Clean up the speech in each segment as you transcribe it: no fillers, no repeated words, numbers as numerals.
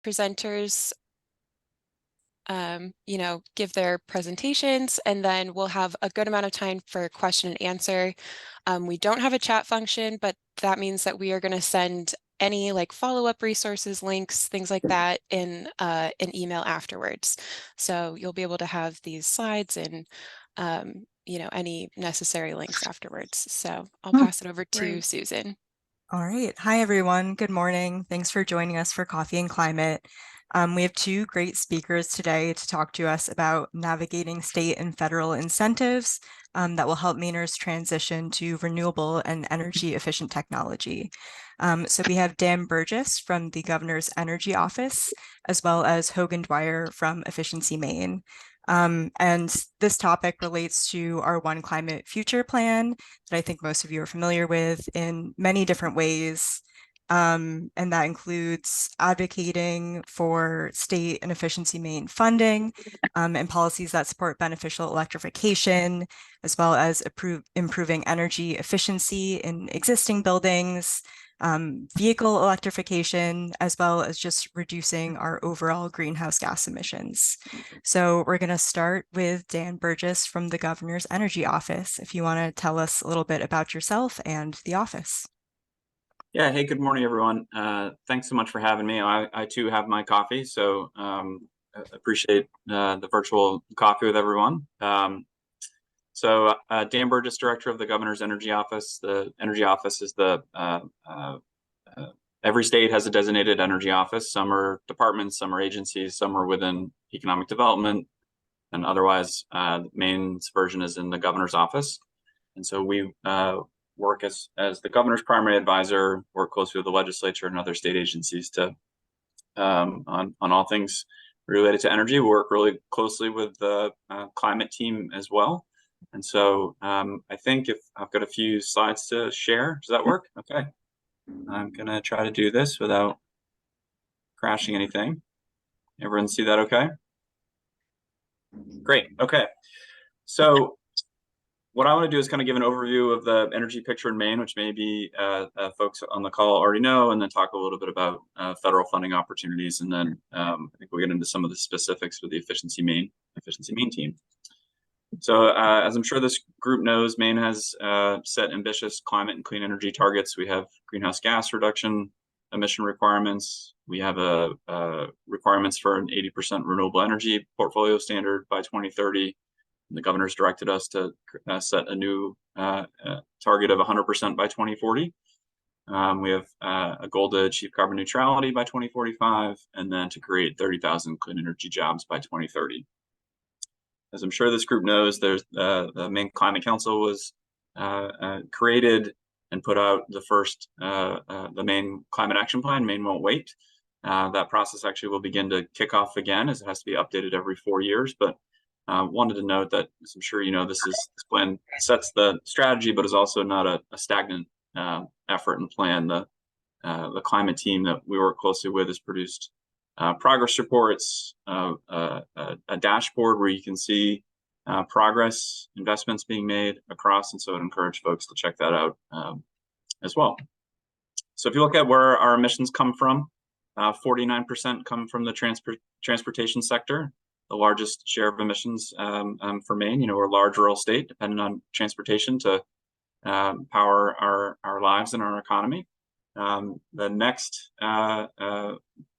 presenters give their presentations, and then we'll have a good amount of time for question and answer. We don't have a chat function, but that means that we are going to send any like follow-up resources, links, things like that in an email afterwards. So you'll be able to have these slides and any necessary links afterwards. So I'll pass it over to Great. Susan. All right. Hi, everyone. Good morning. Thanks for joining us for Coffee and Climate. We have two great speakers today to talk to us about navigating state and federal incentives that will help Mainers transition to renewable and energy efficient technology. So we have Dan Burgess from the Governor's Energy Office, as well as Hogan Dwyer from Efficiency Maine. And this topic relates to our One Climate Future plan that I think most of you are familiar with in many different ways. And that includes advocating for state and Efficiency Maine funding and policies that support beneficial electrification, as well as improving energy efficiency in existing buildings, vehicle electrification, as well as just reducing our overall greenhouse gas emissions. So we're going to start with Dan Burgess from the Governor's Energy Office. If you want to tell us a little bit about yourself and the office. Yeah, hey, good morning, everyone. Thanks so much for having me. I too have my coffee, so appreciate the virtual coffee with everyone. Dan Burgess, Director of the Governor's Energy Office. The Energy Office is every state has a designated energy office. Some are departments, some are agencies, some are within economic development, and otherwise, Maine's version is in the governor's office. And so we work as the governor's primary advisor, work closely with the legislature and other state agencies to on all things related to energy. We work really closely with the climate team as well. And so I think if I've got a few slides to share, does that work? Okay. I'm gonna try to do this without crashing anything. Everyone see that okay? Great, okay. So what I want to do is kind of give an overview of the energy picture in Maine, which maybe folks on the call already know, and then talk a little bit about federal funding opportunities. And then I think we'll get into some of the specifics with the Efficiency Maine team. So as I'm sure this group knows, Maine has set ambitious climate and clean energy targets. We have greenhouse gas reduction emission requirements. We have requirements for an 80% renewable energy portfolio standard by 2030. And the governor's directed us to set a new target of 100% by 2040. We have a goal to achieve carbon neutrality by 2045, and then to create 30,000 clean energy jobs by 2030. As I'm sure this group knows, there's the Maine Climate Council was created and put out the first, the Maine Climate Action Plan, Maine Won't Wait. That process actually will begin to kick off again, as it has to be updated every 4 years. But wanted to note that, as I'm sure you know, this plan sets the strategy, but is also not a stagnant effort and plan. The climate team that we work closely with has produced progress reports, a dashboard where you can see progress, investments being made across, and so I'd encourage folks to check that out as well. So if you look at where our emissions come from, 49% come from the transportation sector, the largest share of emissions for Maine. You know, we're a large rural state, dependent on transportation to power our lives and our economy. The next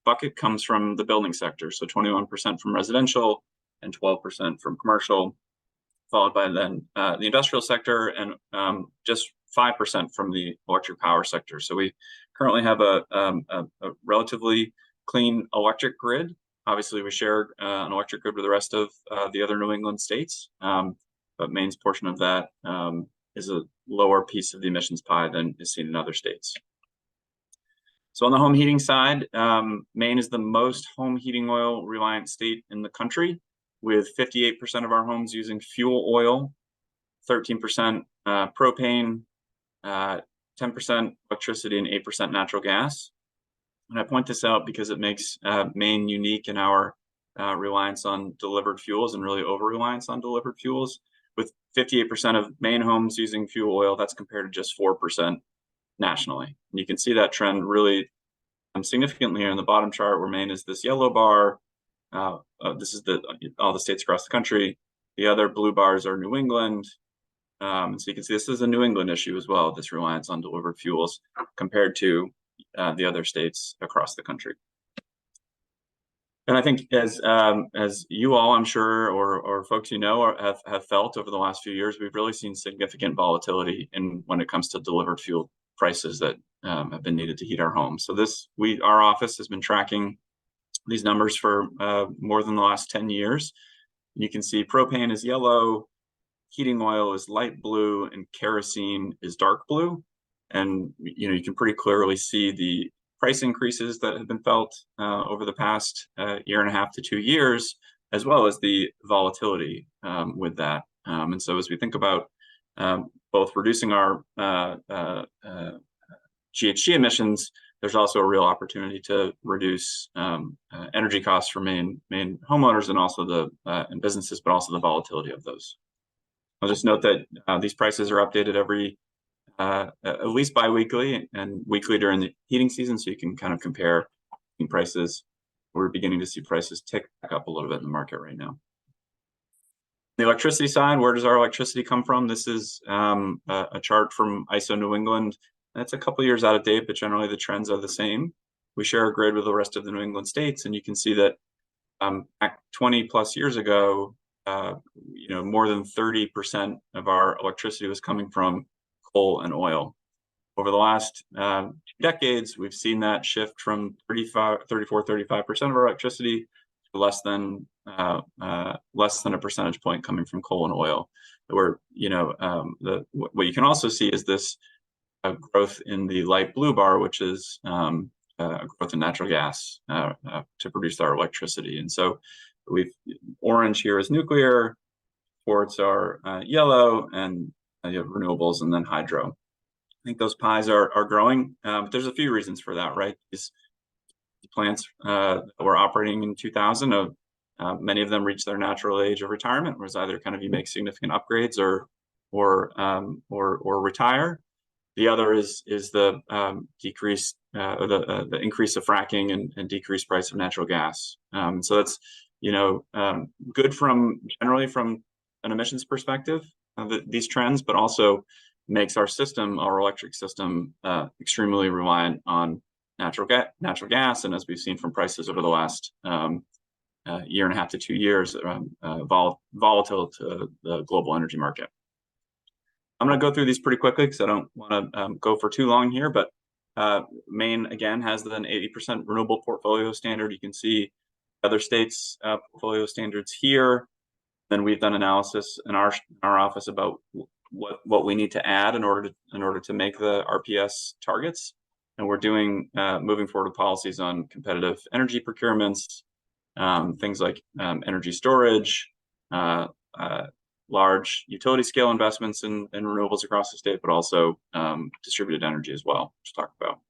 bucket comes from the building sector, so 21% from residential and 12% from commercial, followed by then the industrial sector, and just 5% from the electric power sector. So we currently have a relatively clean electric grid. Obviously, we share an electric grid with the rest of the other New England states, but Maine's portion of that is a lower piece of the emissions pie than is seen in other states. So on the home heating side, Maine is the most home heating oil reliant state in the country, with 58% of our homes using fuel oil, 13% propane, 10% electricity, and 8% natural gas. And I point this out because it makes Maine unique in our reliance on delivered fuels, and really over-reliance on delivered fuels. With 58% of Maine homes using fuel oil, that's compared to just 4% nationally. And you can see that trend really significantly in the bottom chart, where Maine is this yellow bar. This is all the states across the country. The other blue bars are New England. So you can see this is a New England issue as well, this reliance on delivered fuels compared to the other states across the country. And I think as you all, I'm sure, or folks you know have felt over the last few years, we've really seen significant volatility when it comes to delivered fuel prices that have been needed to heat our homes. So our office has been tracking these numbers for more than the last 10 years. You can see propane is yellow, heating oil is light blue, and kerosene is dark blue. And you can pretty clearly see the price increases that have been felt over the past year and a half to 2 years, as well as the volatility with that. And so as we think about both reducing our GHG emissions, there's also a real opportunity to reduce energy costs for Maine homeowners and also and businesses, but also the volatility of those. I'll just note that these prices are updated at least bi-weekly and weekly during the heating season, so you can kind of compare prices. We're beginning to see prices tick back up a little bit in the market right now. The electricity side, where does our electricity come from? This is a chart from ISO New England. That's a couple years out of date, but generally the trends are the same. We share a grid with the rest of the New England states, and you can see that back 20 plus years ago, more than 30% of our electricity was coming from coal and oil. Over the last decades, we've seen that shift from 35% of our electricity to less than a percentage point coming from coal and oil. What you can also see is this growth in the light blue bar, which is growth in natural gas to produce our electricity. And so orange here is nuclear, sports are yellow, and you have renewables and then hydro. I think those pies are growing, but there's a few reasons for that, right? These plants that were operating in 2000, many of them reached their natural age of retirement, whereas either kind of you make significant upgrades or retire. The other is the decrease or the increase of fracking and decreased price of natural gas. So that's good generally from an emissions perspective, these trends, but also makes our electric system, extremely reliant on natural gas. And as we've seen from prices over the last year and a half to 2 years, volatile to the global energy market. I'm going to go through these pretty quickly because I don't want to go for too long here, but Maine, again, has an 80% renewable portfolio standard. You can see other states' portfolio standards here. Then we've done analysis in our office about what we need to add in order to make the RPS targets. And we're moving forward with policies on competitive energy procurements, things like energy storage, large utility scale investments in renewables across the state, but also distributed energy as well, which we'll talk about.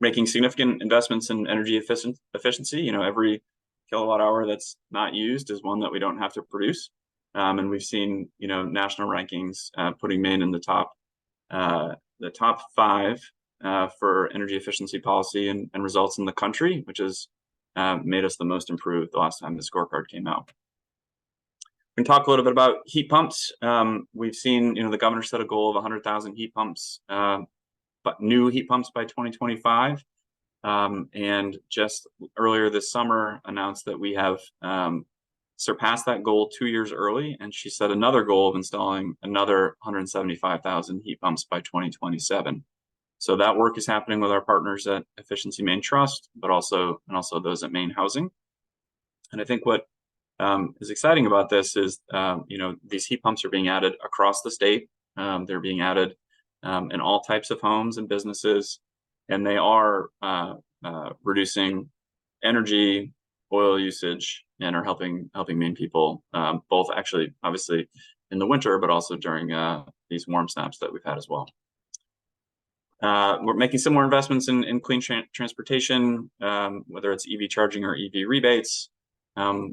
Making significant investments in energy efficiency. Every kilowatt hour that's not used is one that we don't have to produce. And we've seen, national rankings putting Maine in the top 5 for energy efficiency policy and results in the country, which has made us the most improved the last time the scorecard came out. We can talk a little bit about heat pumps. We've seen, the governor set a goal of 100,000 heat pumps, but new heat pumps by 2025. And just earlier this summer announced that we have surpassed that goal 2 years early. And she set another goal of installing another 175,000 heat pumps by 2027. So that work is happening with our partners at Efficiency Maine Trust, but also those at Maine Housing. And I think what is exciting about this is, these heat pumps are being added across the state. They're being added in all types of homes and businesses, and they are reducing energy, oil usage, and are helping Maine people, both actually, obviously, in the winter, but also during these warm snaps that we've had as well. We're making similar investments in clean transportation, whether it's EV charging or EV rebates,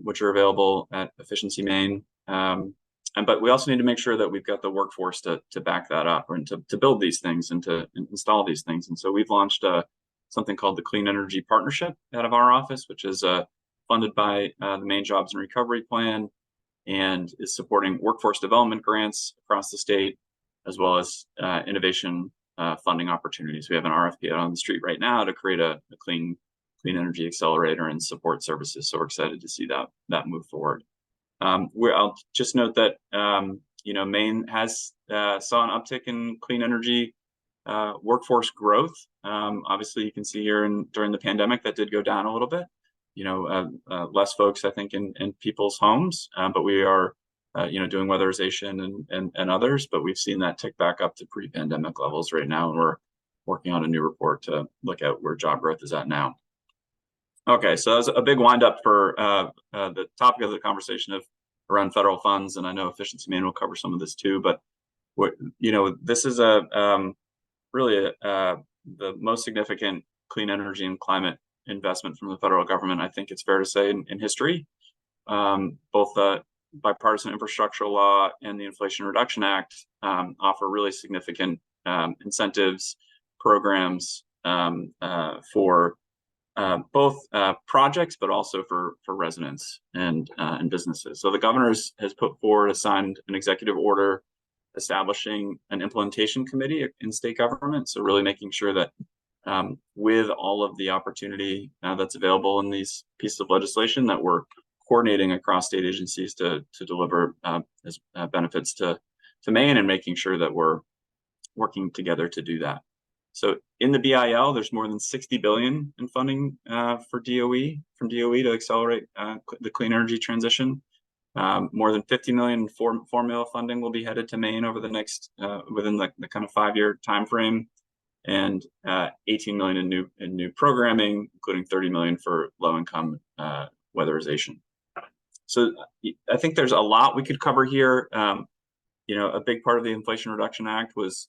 which are available at Efficiency Maine. But we also need to make sure that we've got the workforce to back that up and to build these things and to install these things. And so we've launched a something called the Clean Energy Partnership out of our office, which is funded by the Maine Jobs and Recovery Plan and is supporting workforce development grants across the state, as well as innovation funding opportunities. We have an RFP out on the street right now to create a clean energy accelerator and support services. So we're excited to see that move forward. I'll just note that Maine has saw an uptick in clean energy workforce growth. Obviously, you can see here during the pandemic that did go down a little bit. Less folks, I think, in people's homes, but we are, doing weatherization and others. But we've seen that tick back up to pre-pandemic levels right now, and we're working on a new report to look at where job growth is at now. Okay, so that's a big windup for the topic of the conversation around federal funds, and I know Efficiency Maine will cover some of this too. But this is really the most significant clean energy and climate investment from the federal government, I think it's fair to say, in history. Both the bipartisan infrastructure law and the Inflation Reduction Act offer really significant incentives, programs for both projects, but also for residents and businesses. So the governor has put forward, signed an executive order establishing an implementation committee in state government. So really making sure that with all of the opportunity that's available in these pieces of legislation, that we're coordinating across state agencies to deliver benefits to Maine, and making sure that we're working together to do that. So in the BIL, there's more than $60 billion in funding for DOE, from DOE to accelerate the clean energy transition. More than $50 million formula funding will be headed to Maine over the next within the kind of 5-year time frame, and $18 million in new programming, including $30 million for low-income weatherization. So I think there's a lot we could cover here. A big part of the Inflation Reduction Act was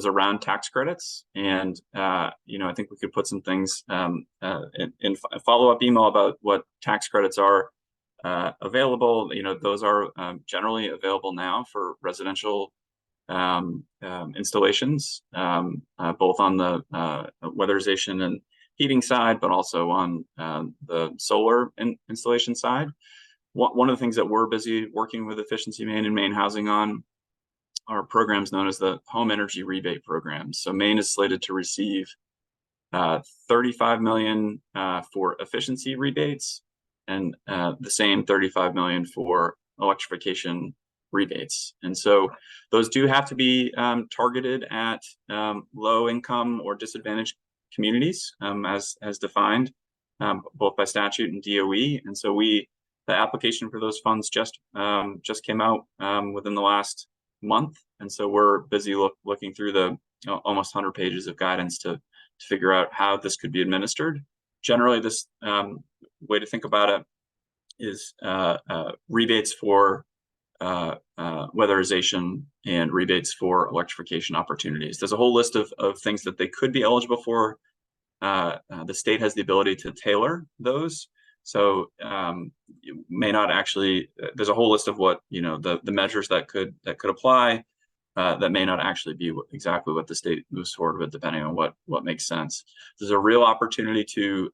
around tax credits, and I think we could put some things in a follow-up email about what tax credits are available. Those are generally available now for residential installations, both on the weatherization and heating side, but also on the solar installation side. One of the things that we're busy working with Efficiency Maine and Maine Housing on are programs known as the Home Energy Rebate Programs. So Maine is slated to receive $35 million for efficiency rebates, and the same $35 million for electrification rebates. And so those do have to be targeted at low income or disadvantaged communities, as defined both by statute and DOE. And so the application for those funds just came out within the last month, and so we're busy looking through the almost 100 pages of guidance to figure out how this could be administered. Generally, this way to think about it is rebates for weatherization and rebates for electrification opportunities. There's a whole list of things that they could be eligible for. The state has the ability to tailor those. So you may not actually, there's a whole list of what, the measures that could apply that may not actually be exactly what the state moves forward with, depending on what makes sense. There's a real opportunity to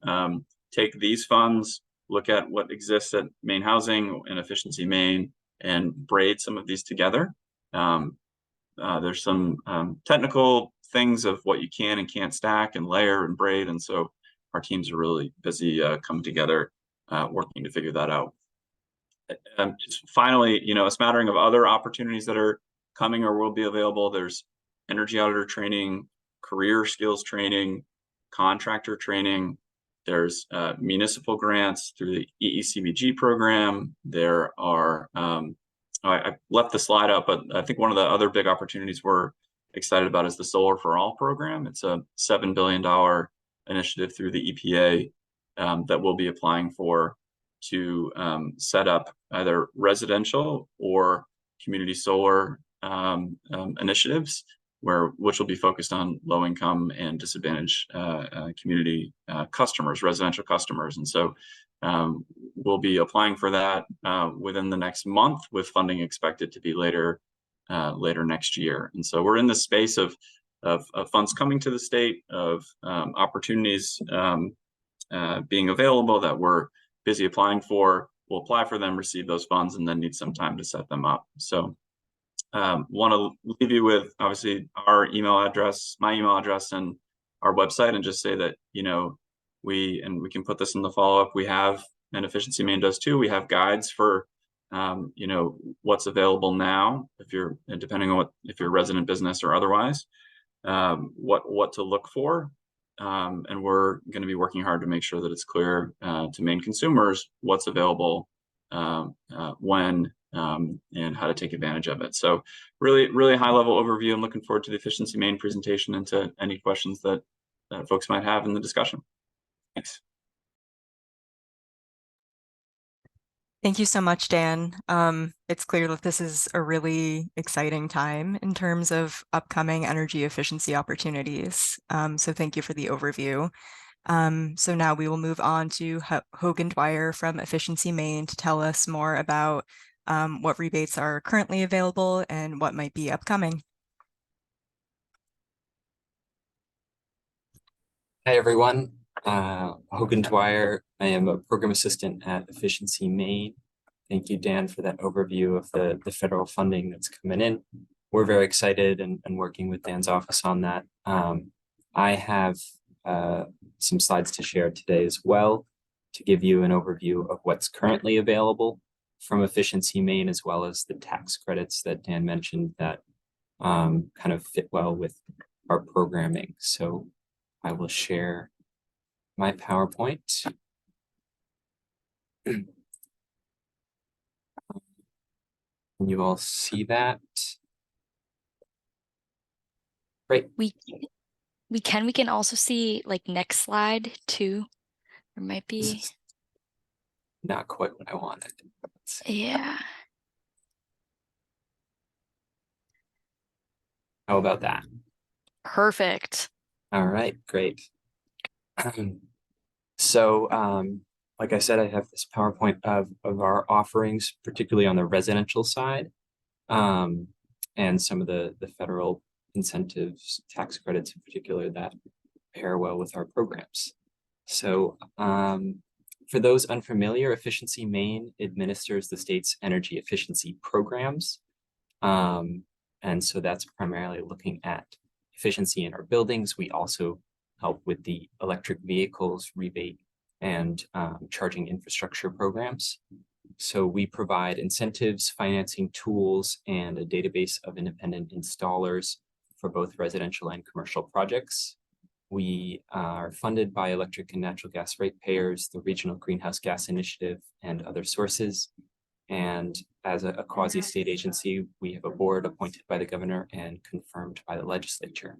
take these funds, look at what exists at Maine Housing and Efficiency Maine, and braid some of these together. There's some technical things of what you can and can't stack and layer and braid, and so our teams are really busy coming together, working to figure that out. Finally, a smattering of other opportunities that are coming or will be available. There's energy auditor training, career skills training, contractor training. There's municipal grants through the EECBG program. There are, I left the slide up, but I think one of the other big opportunities we're excited about is the Solar for All program. It's a $7 billion initiative through the EPA that we'll be applying for to set up either residential or community solar initiatives, which will be focused on low-income and disadvantaged community customers, residential customers. And so we'll be applying for that within the next month, with funding expected to be later next year. And so we're in the space of of funds coming to the state, of opportunities being available that we're busy applying for. We'll apply for them, receive those funds, and then need some time to set them up. So want to leave you with obviously our email address, my email address, and our website, and just say that, you know, we can put this in the follow-up. We have, and Efficiency Maine does too, we have guides for you know, what's available now, if you're, depending on if you're a resident business or otherwise, what to look for. And we're going to be working hard to make sure that it's clear to Maine consumers what's available, when, and how to take advantage of it. So really high level overview. I'm looking forward to the Efficiency Maine presentation and to any questions that folks might have in the discussion. Thanks. Thank you so much, Dan. It's clear that this is a really exciting time in terms of upcoming energy efficiency opportunities. So thank you for the overview. So now we will move on to Hogan Dwyer from Efficiency Maine to tell us more about what rebates are currently available and what might be upcoming. Hi, everyone. Hogan Dwyer. I am a program assistant at Efficiency Maine. Thank you, Dan, for that overview of the federal funding that's coming in. We're very excited and working with Dan's office on that. I have some slides to share today as well to give you an overview of what's currently available from Efficiency Maine, as well as the tax credits that Dan mentioned that kind of fit well with our programming. So I will share my PowerPoint. Can you all see that? Great. We can also see like next slide too. There might be not quite what I wanted. Yeah. How about that? Perfect. All right, great. So like I said, I have this PowerPoint of our offerings, particularly on the residential side, and some of the federal incentives, tax credits in particular, that pair well with our programs. So for those unfamiliar, Efficiency Maine administers the state's energy efficiency programs. And so that's primarily looking at efficiency in our buildings. We also help with the electric vehicles rebate and charging infrastructure programs. So we provide incentives, financing tools, and a database of independent installers for both residential and commercial projects. We are funded by electric and natural gas ratepayers, the Regional Greenhouse Gas Initiative, and other sources. And as a quasi-state agency, we have a board appointed by the governor and confirmed by the legislature.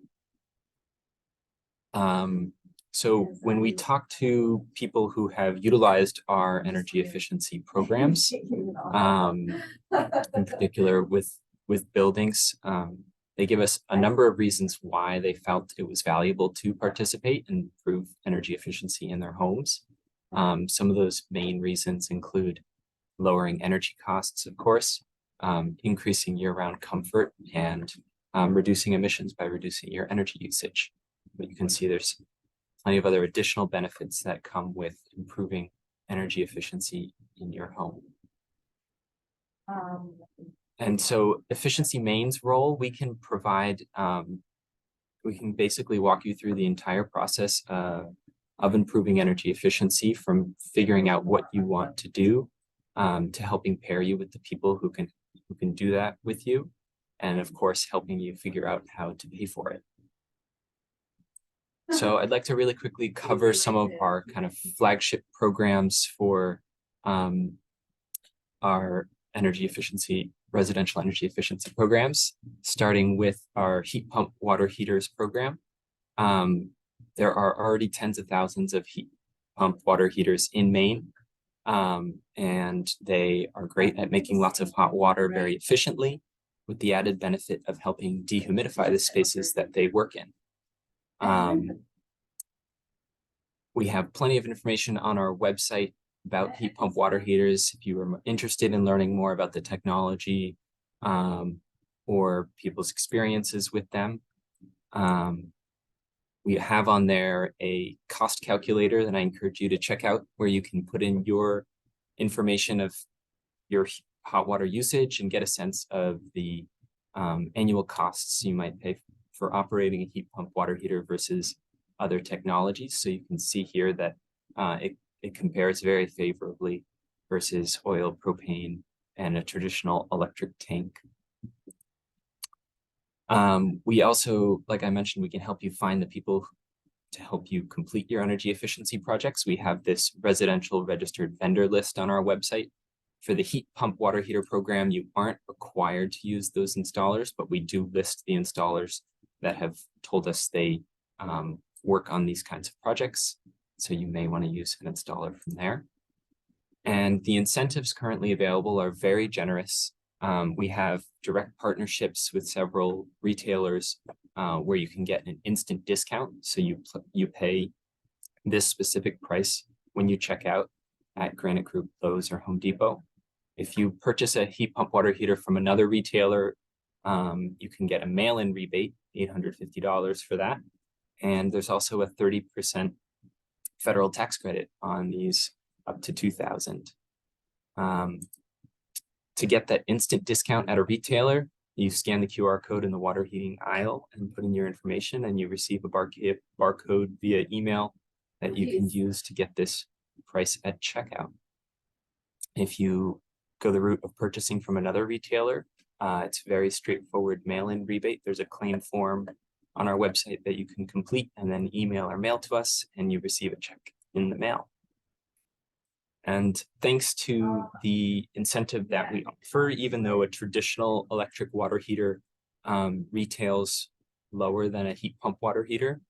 So when we talk to people who have utilized our energy efficiency programs, in particular with buildings, they give us a number of reasons why they felt it was valuable to participate and improve energy efficiency in their homes. Some of those main reasons include lowering energy costs, of course, increasing year-round comfort, and reducing emissions by reducing your energy usage. But you can see there's plenty of other additional benefits that come with improving energy efficiency in your home. And so Efficiency Maine's role, we can provide, we can basically walk you through the entire process of improving energy efficiency, from figuring out what you want to do to helping pair you with the people who can do that with you, and of course helping you figure out how to pay for it. So I'd like to really quickly cover some of our kind of flagship programs for our energy efficiency, residential energy efficiency programs, starting with our heat pump water heaters program. There are already tens of thousands of heat pump water heaters in Maine, and they are great at making lots of hot water very efficiently, with the added benefit of helping dehumidify the spaces that they work in. We have plenty of information on our website about heat pump water heaters if you are interested in learning more about the technology or people's experiences with them. We have on there a cost calculator that I encourage you to check out, where you can put in your information of your hot water usage and get a sense of the annual costs you might pay for operating a heat pump water heater versus other technologies. So you can see here that it compares very favorably versus oil, propane, and a traditional electric tank. We also, like I mentioned, we can help you find the people to help you complete your energy efficiency projects. We have this residential registered vendor list on our website. For the heat pump water heater program, you aren't required to use those installers, but we do list the installers that have told us they work on these kinds of projects. So you may want to use an installer from there. And the incentives currently available are very generous. We have direct partnerships with several retailers where you can get an instant discount. So you pay this specific price when you check out at Granite Group, Lowe's, or Home Depot. If you purchase a heat pump water heater from another retailer, you can get a mail-in rebate, $850 for that. And there's also a 30% federal tax credit on these up to $2,000. To get that instant discount at a retailer, you scan the QR code in the water heating aisle and put in your information, and you receive a barcode via email that you can use to get this price at checkout. If you go the route of purchasing from another retailer, it's very straightforward mail-in rebate. There's a claim form on our website that you can complete and then email or mail to us, and you receive a check in the mail. And thanks to the incentive that we offer, even though a traditional electric water heater retails lower than a heat pump water heater,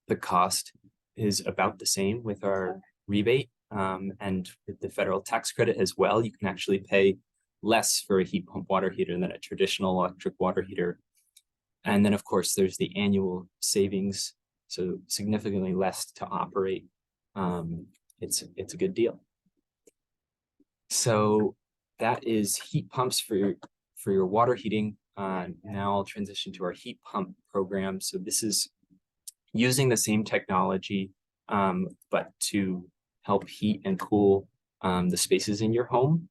the cost is about the same with our rebate. And with the federal tax credit as well, you can actually pay less for a heat pump water heater than a traditional electric water heater. And then, of course, there's the annual savings, so significantly less to operate. It's a good deal. So that is heat pumps for your water heating. Now I'll transition to our heat pump program. So this is using the same technology, but to help heat and cool the spaces in your home.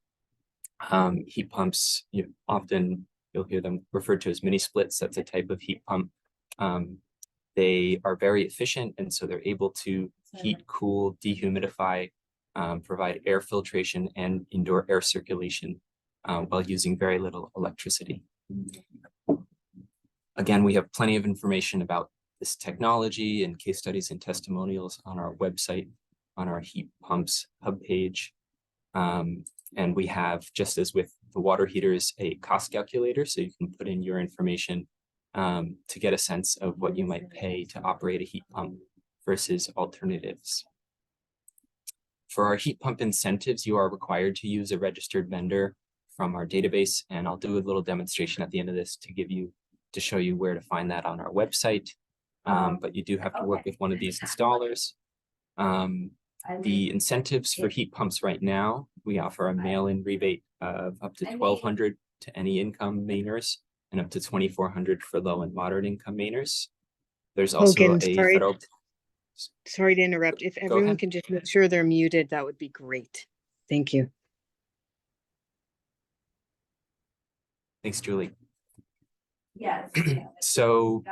Heat pumps, often you'll hear them referred to as mini splits. That's a type of heat pump. They are very efficient, and so they're able to heat, cool, dehumidify, provide air filtration and indoor air circulation while using very little electricity. Again, we have plenty of information about this technology and case studies and testimonials on our website, on our heat pumps hub page. And we have, just as with the water heaters, a cost calculator, so you can put in your information to get a sense of what you might pay to operate a heat pump versus alternatives. For our heat pump incentives, you are required to use a registered vendor from our database, and I'll do a little demonstration at the end of this to show you where to find that on our website. But you do have to work with one of these installers. The incentives for heat pumps right now, we offer a mail-in rebate of up to $1,200 to any income Mainers and up to $2,400 for low and moderate income Mainers. There's also Hogan, a sorry. federal. Sorry to interrupt. If everyone ahead. can just make sure they're muted, that would be great. Thank you. Thanks, Julie. Yes. So,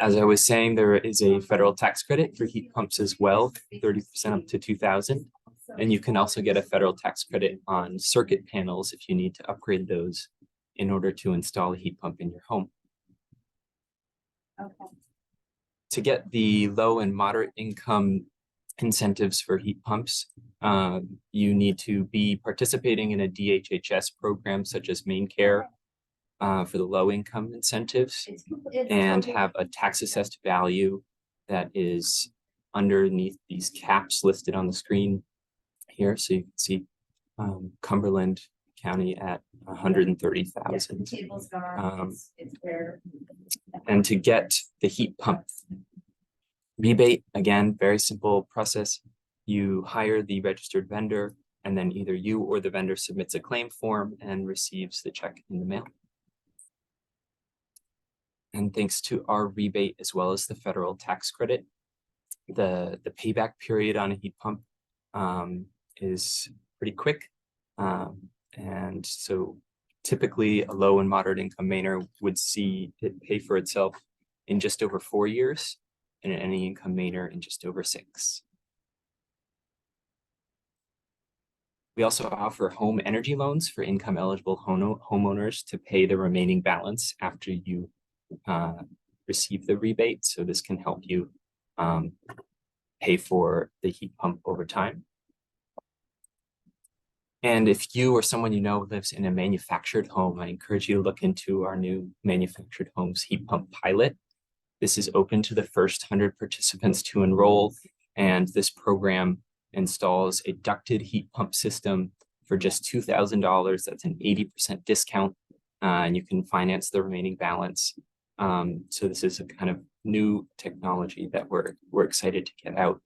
as I was saying, there is a federal tax credit for heat pumps as well, 30% up to $2,000. And you can also get a federal tax credit on circuit panels if you need to upgrade those in order to install a heat pump in your home. Okay. To get the low and moderate income incentives for heat pumps, you need to be participating in a DHHS program such as Maine Care for the low income incentives, and have a tax assessed value that is underneath these caps listed on the screen here. So you can see Cumberland County at 130,000. And to get the heat pump rebate, again, very simple process. You hire the registered vendor, and then either you or the vendor submits a claim form and receives the check in the mail. And thanks to our rebate as well as the federal tax credit, the payback period on a heat pump is pretty quick. And so typically a low and moderate income Mainer would see it pay for itself in just over 4 years, and any income Mainer in just over 6. We also offer home energy loans for income eligible homeowners to pay the remaining balance after you receive the rebate. So this can help you pay for the heat pump over time. And if you or someone you know lives in a manufactured home, I encourage you to look into our new manufactured homes heat pump pilot. This is open to the first 100 participants to enroll, and this program installs a ducted heat pump system for just $2,000. That's an 80% discount, and you can finance the remaining balance. So this is a kind of new technology that we're excited to get out.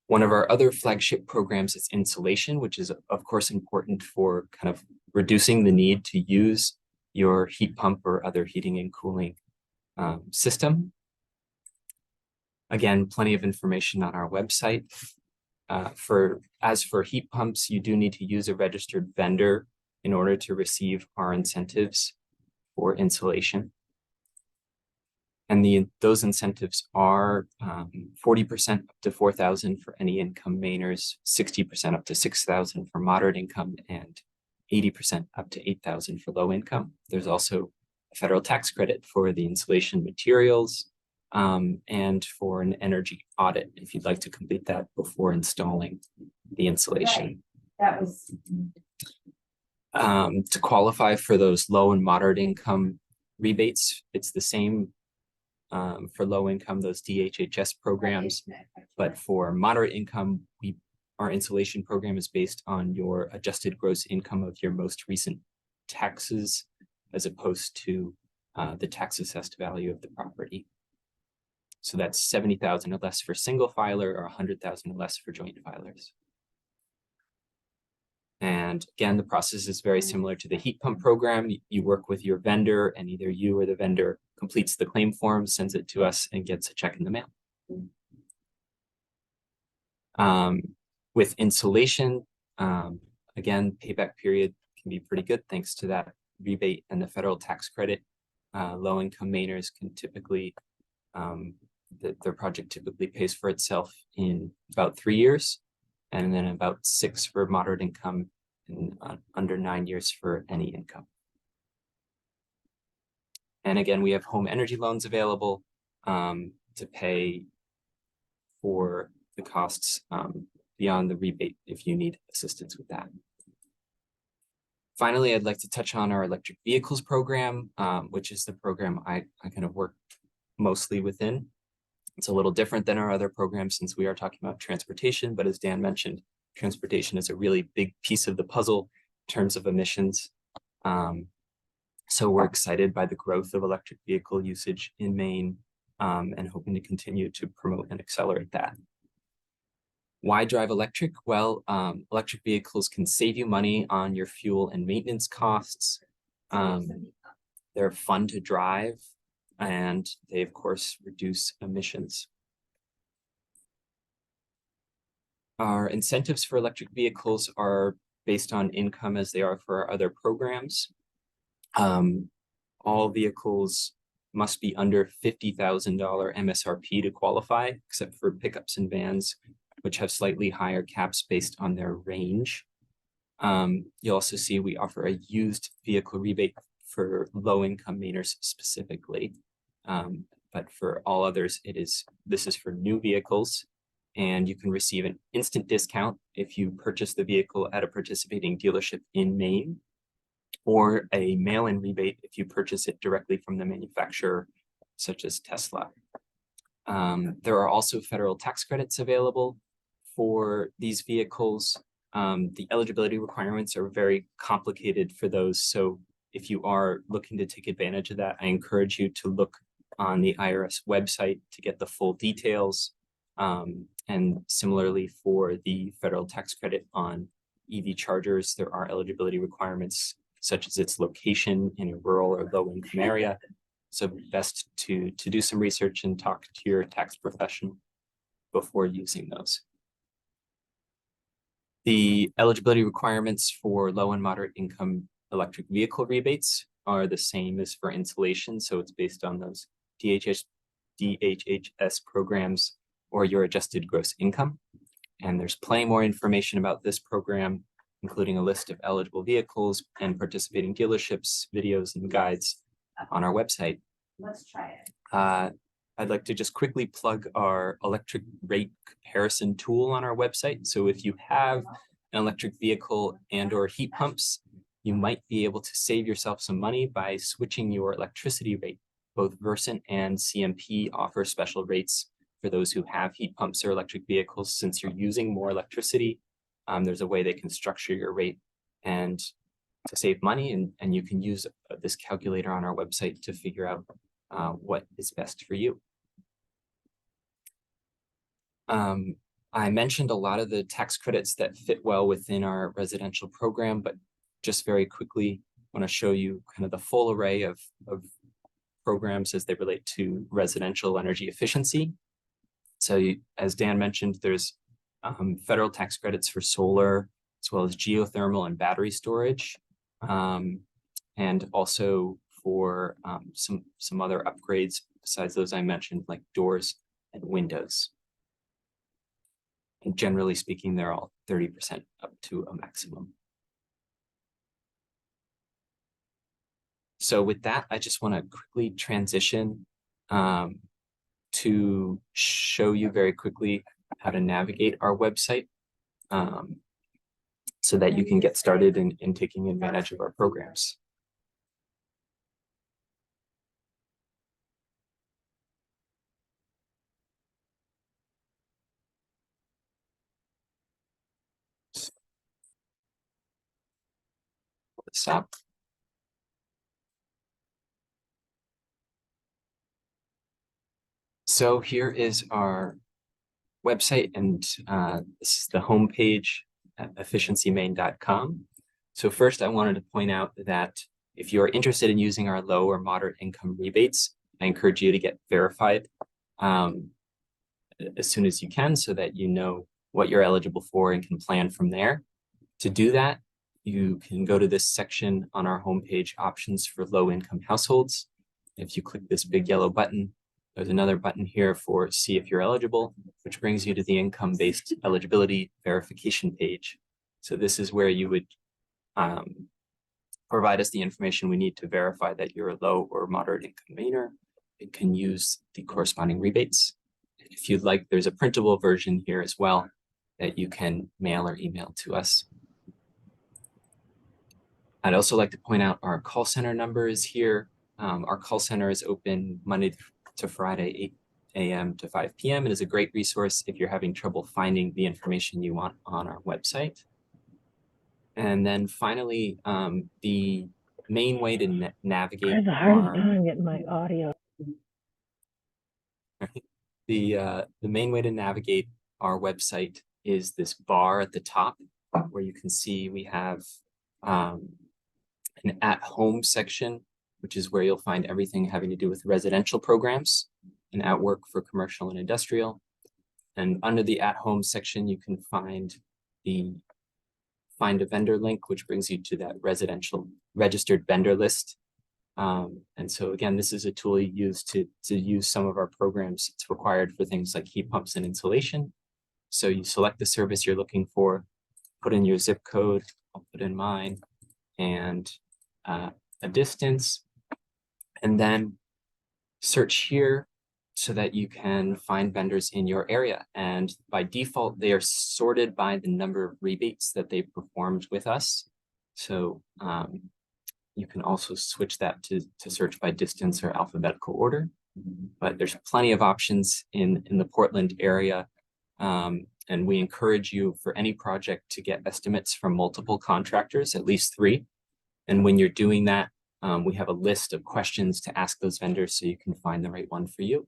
One of our other flagship programs is insulation, which is of course important for kind of reducing the need to use your heat pump or other heating and cooling system. Again, plenty of information on our website. As for heat pumps, you do need to use a registered vendor in order to receive our incentives for insulation. And those incentives are 40% up to $4,000 for any income Mainers, 60% up to $6,000 for moderate income, and 80% up to $8,000 for low income. There's also a federal tax credit for the insulation materials and for an energy audit if you'd like to complete that before installing the insulation. Right. That was to qualify for those low and moderate income rebates, it's the same for low income, those DHHS programs, but for moderate income, our insulation program is based on your adjusted gross income of your most recent taxes, as opposed to the tax assessed value of the property. So that's 70,000 or less for single filer, or 100,000 or less for joint filers. And again, the process is very similar to the heat pump program. You work with your vendor, and either you or the vendor completes the claim form, sends it to us, and gets a check in the mail. With insulation, again, payback period can be pretty good thanks to that rebate and the federal tax credit. Low-income Mainers can typically, their project typically pays for itself in about 3 years, and then about 6 for moderate income, and under 9 years for any income. And again, we have home energy loans available to pay for the costs beyond the rebate if you need assistance with that. Finally, I'd like to touch on our electric vehicles program, which is the program I kind of work mostly within. It's a little different than our other programs since we are talking about transportation, but as Dan mentioned, transportation is a really big piece of the puzzle in terms of emissions. So we're excited by the growth of electric vehicle usage in Maine and hoping to continue to promote and accelerate that. Why drive electric? Well, electric vehicles can save you money on your fuel and maintenance costs. They're fun to drive, and they, of course, reduce emissions. Our incentives for electric vehicles are based on income as they are for our other programs. All vehicles must be under $50,000 MSRP to qualify, except for pickups and vans, which have slightly higher caps based on their range. You'll also see we offer a used vehicle rebate for low-income Mainers specifically. But for all others, this is for new vehicles, and you can receive an instant discount if you purchase the vehicle at a participating dealership in Maine, or a mail-in rebate if you purchase it directly from the manufacturer, such as Tesla. There are also federal tax credits available for these vehicles. The eligibility requirements are very complicated for those, so if you are looking to take advantage of that, I encourage you to look on the IRS website to get the full details. And similarly for the federal tax credit on EV chargers, there are eligibility requirements such as its location in a rural or low-income area. So best to do some research and talk to your tax professional before using those. The eligibility requirements for low and moderate income electric vehicle rebates are the same as for insulation. So it's based on those DHHS programs or your adjusted gross income. And there's plenty more information about this program, including a list of eligible vehicles and participating dealerships, videos, and guides on our website. Let's try it. I'd like to just quickly plug our electric rate comparison tool on our website. So if you have an electric vehicle and or heat pumps, you might be able to save yourself some money by switching your electricity rate. Both Versant and CMP offer special rates for those who have heat pumps or electric vehicles. Since you're using more electricity, there's a way they can structure your rate and to save money, and you can use this calculator on our website to figure out what is best for you. I mentioned a lot of the tax credits that fit well within our residential program, but just very quickly want to show you kind of the full array of programs as they relate to residential energy efficiency. So as Dan mentioned, there's federal tax credits for solar, as well as geothermal and battery storage, and also for some other upgrades besides those I mentioned, like doors and windows. And generally speaking, they're all 30% up to a maximum. So with that, I just want to quickly transition to show you very quickly how to navigate our website so that you can get started in taking advantage of our programs. Stop. So here is our website, and this is the homepage at efficiencymaine.com. So first, I wanted to point out that if you're interested in using our low or moderate income rebates, I encourage you to get verified as soon as you can so that you know what you're eligible for and can plan from there. To do that, you can go to this section on our homepage, options for low income households. If you click this big yellow button, there's another button here for see if you're eligible, which brings you to the income-based eligibility verification page. So this is where you would provide us the information we need to verify that you're a low or moderate income Mainer. It can use the corresponding rebates. If you'd like, there's a printable version here as well that you can mail or email to us. I'd also like to point out our call center number is here. Our call center is open Monday to Friday, 8 a.m. to 5 p.m. It is a great resource if you're having trouble finding the information you want on our website. And then finally, the main way to navigate I have a hard time getting my audio. The main way to navigate our website is this bar at the top, where you can see we have an at-home section, which is where you'll find everything having to do with residential programs, and at work for commercial and industrial. And under the at-home section, you can find the find a vendor link, which brings you to that residential registered vendor list. And so again, this is a tool you use to use some of our programs. It's required for things like heat pumps and insulation. So you select the service you're looking for, put in your zip code, I'll put in mine, and a distance, and then search here so that you can find vendors in your area. And by default, they are sorted by the number of rebates that they performed with us. So you can also switch that to search by distance or alphabetical order. But there's plenty of options in the Portland area. And we encourage you for any project to get estimates from multiple contractors, at least 3. And when you're doing that, we have a list of questions to ask those vendors so you can find the right one for you.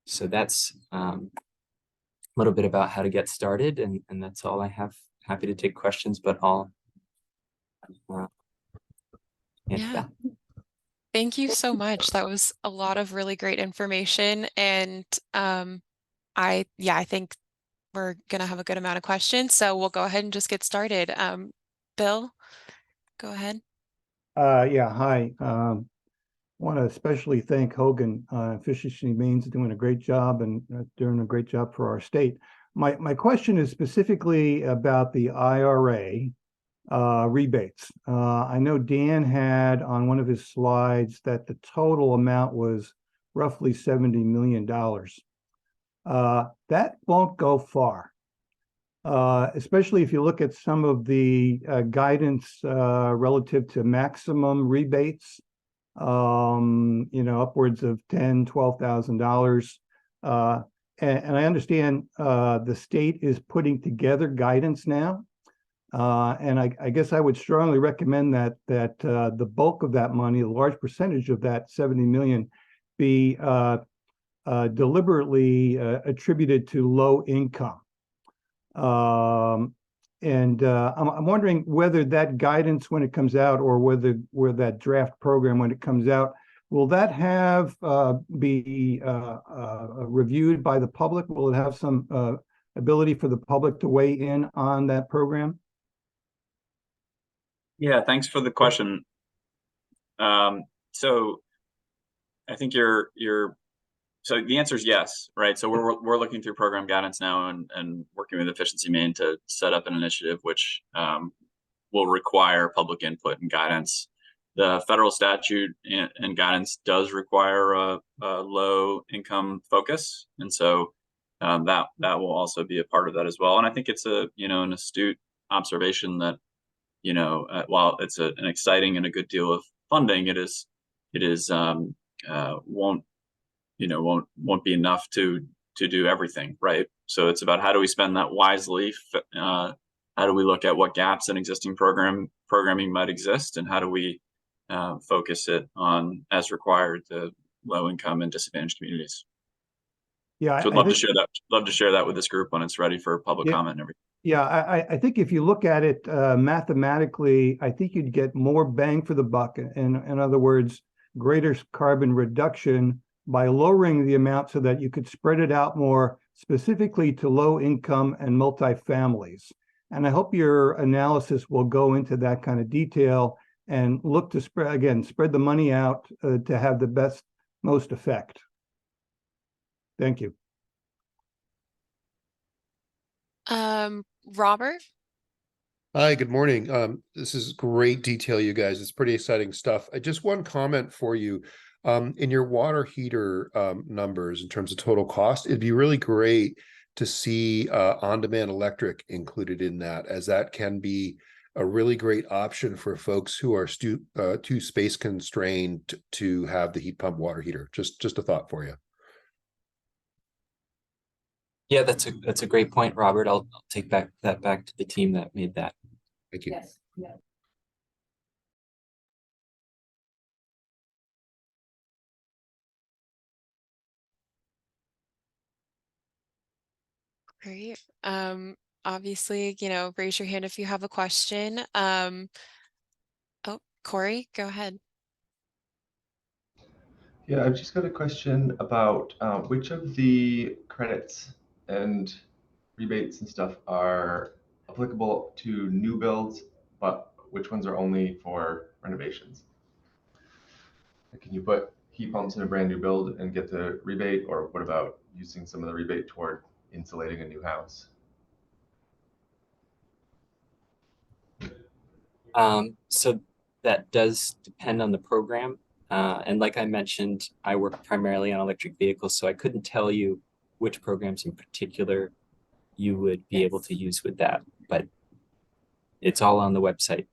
So that's a little bit about how to get started, and that's all I have. Happy to take questions, but I'll Yeah. Thank you so much. That was a lot of really great information. And I think we're gonna have a good amount of questions. So we'll go ahead and just get started. Bill, go ahead. Yeah, hi. Want to especially thank Hogan. Efficiency Maine's doing a great job and doing a great job for our state. My question is specifically about the IRA rebates. I know Dan had on one of his slides that the total amount was roughly $70 million. That won't go far. Especially if you look at some of the guidance relative to maximum rebates, upwards of $10,000, $12,000. And I understand the state is putting together guidance now. And I guess I would strongly recommend that the bulk of that money, a large percentage of that 70 million, be deliberately attributed to low income. I'm wondering whether that guidance when it comes out, or where that draft program when it comes out, will that have be reviewed by the public? Will it have some ability for the public to weigh in on that program? Yeah, thanks for the question. So I think so the answer is yes, right? So we're looking through program guidance now and working with Efficiency Maine to set up an initiative which will require public input and guidance. The federal statute and guidance does require a low income focus, and so that will also be a part of that as well. And I think it's an astute observation that while it's an exciting and a good deal of funding, it won't be enough to do everything, right? So it's about how do we spend that wisely? How do we look at what gaps in existing programming might exist, and how do we focus it on, as required, the low income and disadvantaged communities? Yeah, so I'd love to share that. Love to share that with this group when it's ready for public comment and everything. Yeah, I think if you look at it mathematically, I think you'd get more bang for the buck. In other words, greater carbon reduction by lowering the amount so that you could spread it out more specifically to low income and multifamilies. And I hope your analysis will go into that kind of detail and look to spread the money out to have the most effect. Thank you. Robert? Hi, good morning. This is great detail, you guys. It's pretty exciting stuff. Just one comment for you. In your water heater numbers in terms of total cost, it'd be really great to see on-demand electric included in that, as that can be a really great option for folks who are too space constrained to have the heat pump water heater. Just a thought for you. Yeah, that's a great point, Robert. I'll take that back to the team that made that. Thank you. Yes. Yeah. Great. Obviously, raise your hand if you have a question. Oh, Corey, go ahead. Yeah, I've just got a question about which of the credits and rebates and stuff are applicable to new builds, but which ones are only for renovations? Can you put heat pumps in a brand new build and get the rebate, or what about using some of the rebate toward insulating a new house? So that does depend on the program. And like I mentioned, I work primarily on electric vehicles, so I couldn't tell you which programs in particular you would be able to use with that, but it's all on the website.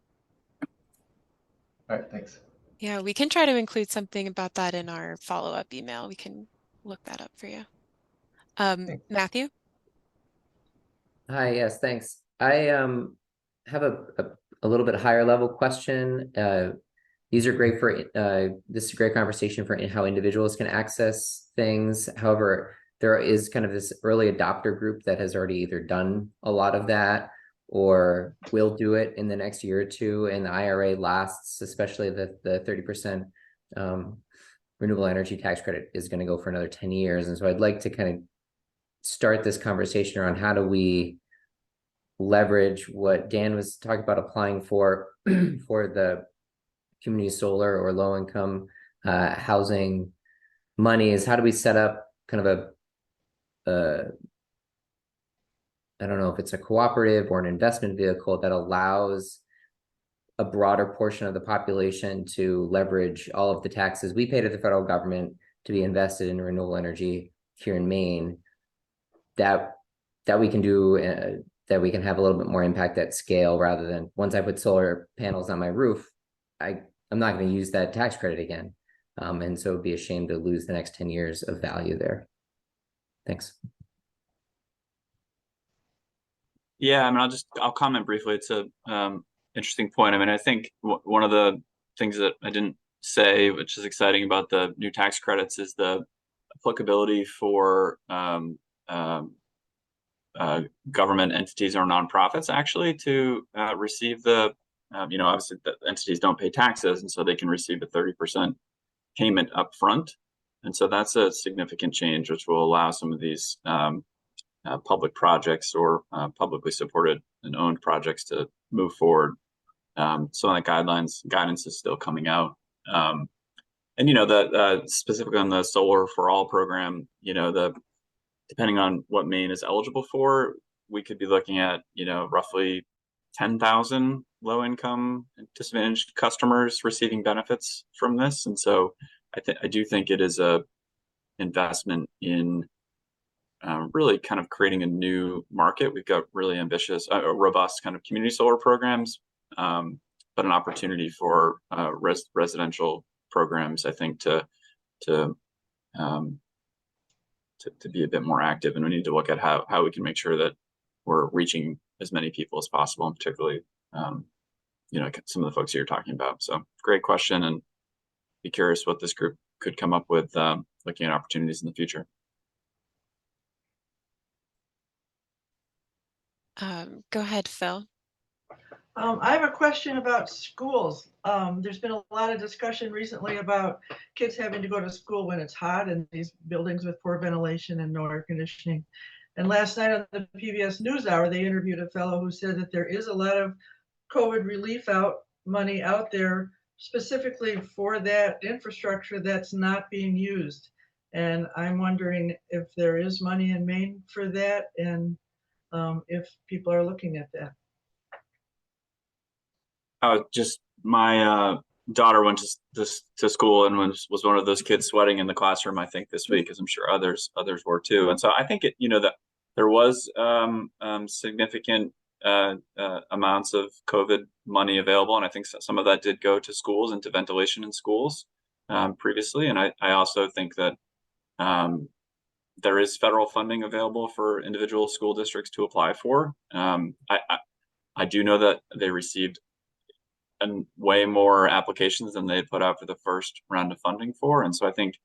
All right, thanks. Yeah, we can try to include something about that in our follow-up email. We can look that up for you. Matthew? Hi, yes, thanks. I have a little bit higher level question. These are great for this is a great conversation for how individuals can access things. However, there is kind of this early adopter group that has already either done a lot of that or will do it in the next year or two, and the IRA lasts, especially the 30% renewable energy tax credit is going to go for another 10 years. And so I'd like to kind of start this conversation around how do we leverage what Dan was talking about applying for for the community solar or low income housing money, is how do we set up kind of a I don't know if it's a cooperative or an investment vehicle that allows a broader portion of the population to leverage all of the taxes we pay to the federal government to be invested in renewable energy here in Maine, that we can do, that we can have a little bit more impact at scale, rather than once I put solar panels on my roof, I'm not going to use that tax credit again. And so it'd be a shame to lose the next 10 years of value there. Thanks. Yeah, I mean, I'll comment briefly. It's a interesting point. I mean, I think one of the things that I didn't say, which is exciting about the new tax credits, is the applicability for government entities or nonprofits actually to receive the, obviously the entities don't pay taxes, and so they can receive a 30% payment up front. And so that's a significant change, which will allow some of these public projects or publicly supported and owned projects to move forward. Some of the guidance is still coming out. And the specifically on the Solar for All program, depending on what Maine is eligible for, we could be looking at roughly 10,000 low-income and disadvantaged customers receiving benefits from this. And so I do think it is a investment in really kind of creating a new market. We've got really ambitious, robust kind of community solar programs, but an opportunity for residential programs, I think, to be a bit more active. And we need to look at how we can make sure that we're reaching as many people as possible, and particularly, some of the folks you're talking about. So great question, and be curious what this group could come up with, looking at opportunities in the future. Go ahead, Phil. I have a question about schools. There's been a lot of discussion recently about kids having to go to school when it's hot in these buildings with poor ventilation and no air conditioning. And last night on the PBS NewsHour, they interviewed a fellow who said that there is a lot of COVID relief money out there specifically for that infrastructure that's not being used. And I'm wondering if there is money in Maine for that, and if people are looking at that. Just my daughter went to school and was one of those kids sweating in the classroom, I think, this week, as I'm sure others were too. And so I think that there was significant amounts of COVID money available, and I think some of that did go to schools and to ventilation in schools previously. And I also think that there is federal funding available for individual school districts to apply for. I do know that they received way more applications than they put out for the first round of funding for. And so I think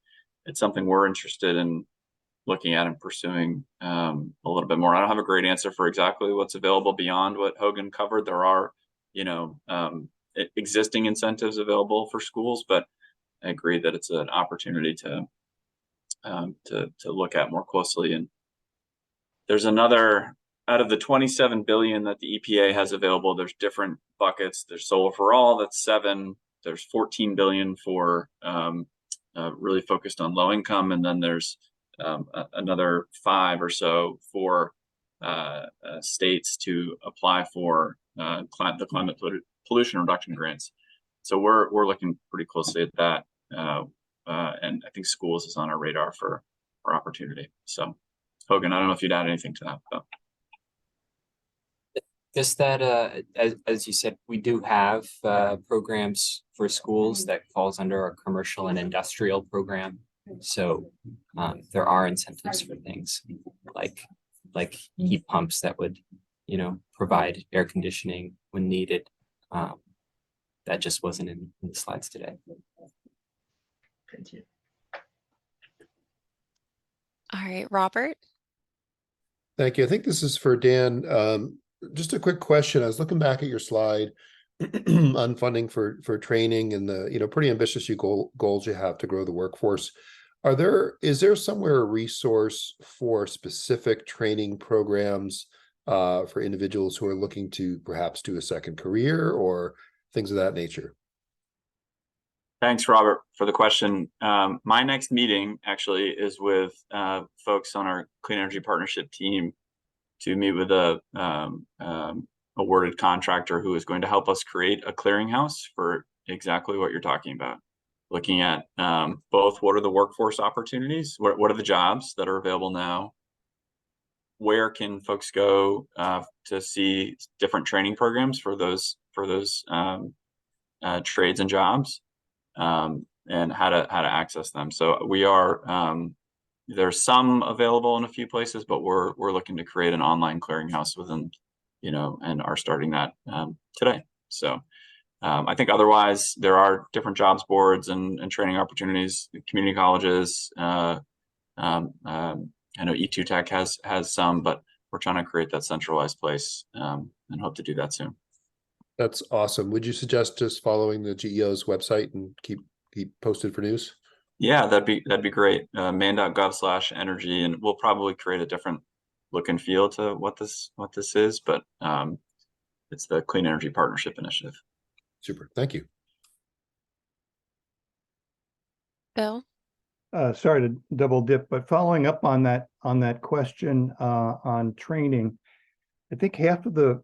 it's something we're interested in looking at and pursuing a little bit more. I don't have a great answer for exactly what's available beyond what Hogan covered. There are, existing incentives available for schools, but I agree that it's an opportunity to look at more closely. And there's another, out of the 27 billion that the EPA has available, there's different buckets. There's Solar for All, that's 7. There's 14 billion for really focused on low income, and then there's another 5 or so for states to apply for the climate pollution reduction grants. So we're looking pretty closely at that, and I think schools is on our radar for opportunity. So Hogan, I don't know if you'd add anything to that, but. Just that, as you said, we do have programs for schools that falls under our commercial and industrial program. So there are incentives for things like heat pumps that would, provide air conditioning when needed. That just wasn't in the slides today. Thank you. All right, Robert. Thank you. I think this is for Dan. Just a quick question. I was looking back at your slide on funding for training and the, pretty ambitious goals you have to grow the workforce. Is there somewhere a resource for specific training programs for individuals who are looking to perhaps do a second career or things of that nature? Thanks, Robert, for the question. My next meeting actually is with folks on our Clean Energy Partnership team to meet with a awarded contractor who is going to help us create a clearinghouse for exactly what you're talking about. Looking at both what are the workforce opportunities, what are the jobs that are available now, where can folks go to see different training programs for those trades and jobs, and how to access them. So we are there's some available in a few places, but we're looking to create an online clearinghouse within, and are starting that today. So I think otherwise there are different jobs boards and training opportunities, community colleges. I know E2 Tech has some, but we're trying to create that centralized place and hope to do that soon. That's awesome. Would you suggest just following the GEO's website and keep posted for news? Yeah, that'd be great. Maine.gov/energy, and we'll probably create a different look and feel to what this is, but it's the Clean Energy Partnership Initiative. Super. Thank you. Bill? Sorry to double dip, but following up on that question on training, I think half of the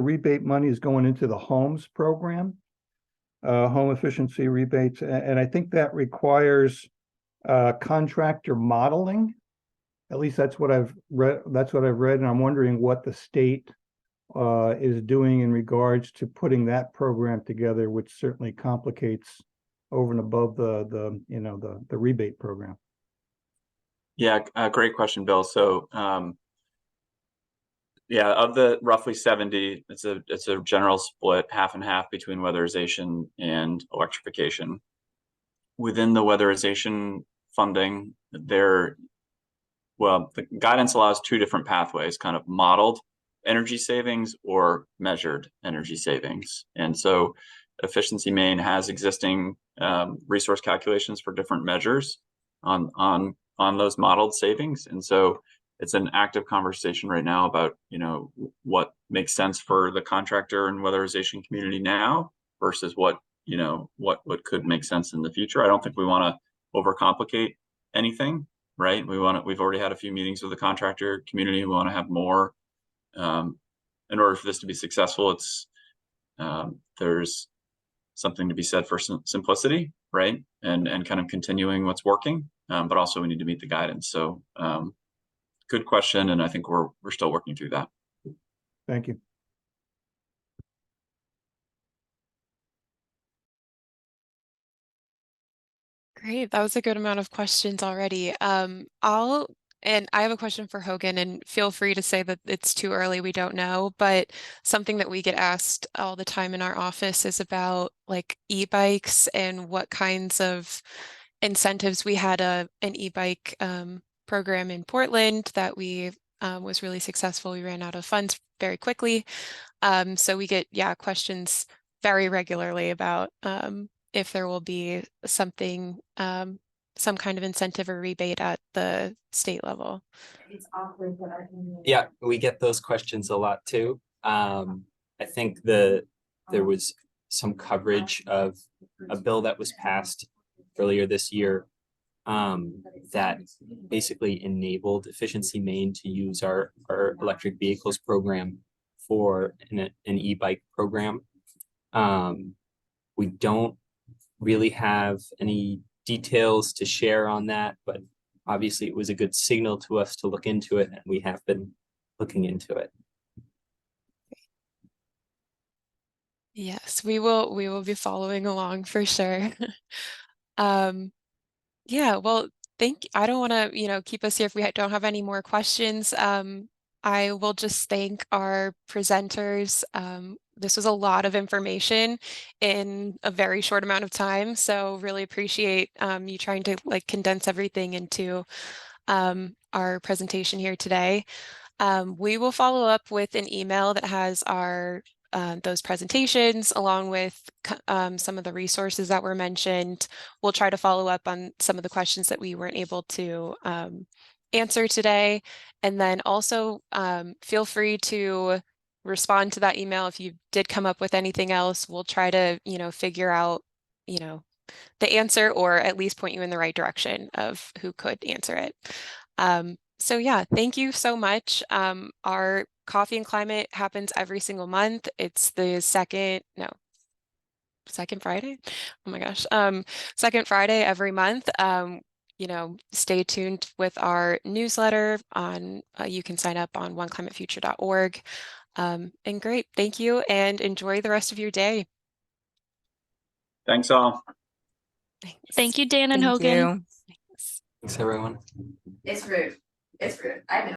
rebate money is going into the homes program, home efficiency rebates, and I think that requires contractor modeling. At least that's what I've read. And I'm wondering what the state is doing in regards to putting that program together, which certainly complicates over and above the rebate program. Yeah, great question, Bill. So yeah, of the roughly 70, it's a general split, half and half between weatherization and electrification. Within the weatherization funding, the guidance allows two different pathways, kind of modeled energy savings or measured energy savings. And so Efficiency Maine has existing resource calculations for different measures on those modeled savings. And so it's an active conversation right now about, what makes sense for the contractor and weatherization community now versus what could make sense in the future. I don't think we want to overcomplicate anything, right? We've already had a few meetings with the contractor community. We want to have more. In order for this to be successful, there's something to be said for simplicity, right? And kind of continuing what's working, but also we need to meet the guidance. So good question, and I think we're still working through that. Thank you. Great. That was a good amount of questions already. And I have a question for Hogan, and feel free to say that it's too early, we don't know, but something that we get asked all the time in our office is about like e-bikes and what kinds of incentives. We had an e-bike program in Portland that was really successful. We ran out of funds very quickly. So we get questions very regularly about if there will be something, some kind of incentive or rebate at the state level. It's awkward, but Yeah, we get those questions a lot too. I think there was some coverage of a bill that was passed earlier this year that basically enabled Efficiency Maine to use our electric vehicles program for an e-bike program. We don't really have any details to share on that, but obviously it was a good signal to us to look into it, and we have been looking into it. Yes, we will be following along for sure. Yeah, well, I don't want to, keep us here if we don't have any more questions. I will just thank our presenters. This was a lot of information in a very short amount of time, so really appreciate you trying to condense everything into our presentation here today. We will follow up with an email that has our those presentations along with some of the resources that were mentioned. We'll try to follow up on some of the questions that we weren't able to answer today. And then also feel free to respond to that email if you did come up with anything else. We'll try to, figure out, the answer or at least point you in the right direction of who could answer it. So yeah, thank you so much. Our Coffee and Climate happens every single month. It's the second Friday. Oh my gosh. Second Friday every month. Stay tuned with our newsletter on, you can sign up on oneclimatefuture.org. And great, thank you and enjoy the rest of your day. Thanks all. Thank you, Dan and Thank Hogan. you. Thanks, everyone. It's rude. It's rude. I know.